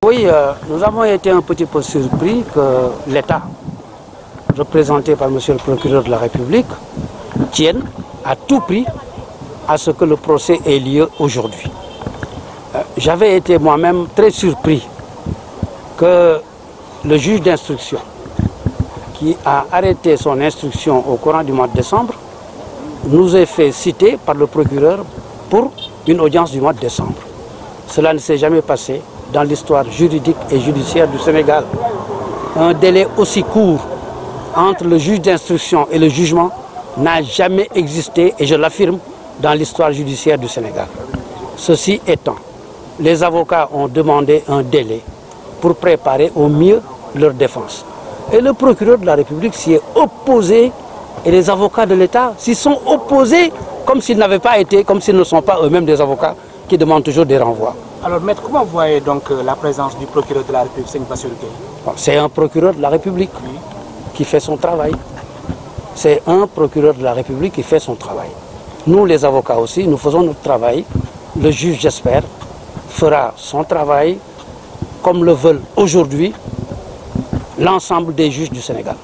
Oui, nous avons été un petit peu surpris que l'État, représenté par monsieur le procureur de la République, tienne à tout prix à ce que le procès ait lieu aujourd'hui. J'avais été moi-même très surpris que le juge d'instruction, qui a arrêté son instruction au courant du mois de décembre, nous ait fait citer par le procureur pour une audience du mois de décembre. Cela ne s'est jamais passé dans l'histoire juridique et judiciaire du Sénégal. Un délai aussi court entre le juge d'instruction et le jugement n'a jamais existé, et je l'affirme, dans l'histoire judiciaire du Sénégal. Ceci étant, les avocats ont demandé un délai pour préparer au mieux leur défense. Et le procureur de la République s'y est opposé, et les avocats de l'État s'y sont opposés comme s'ils n'avaient pas été, comme s'ils ne sont pas eux-mêmes des avocats qui demandent toujours des renvois. Alors, maître, comment vous voyez donc la présence du procureur de la République, Serigne Bassirou Gueye? C'est un procureur de la République qui fait son travail. C'est un procureur de la République qui fait son travail. Nous, les avocats aussi, nous faisons notre travail. Le juge, j'espère, fera son travail comme le veulent aujourd'hui l'ensemble des juges du Sénégal.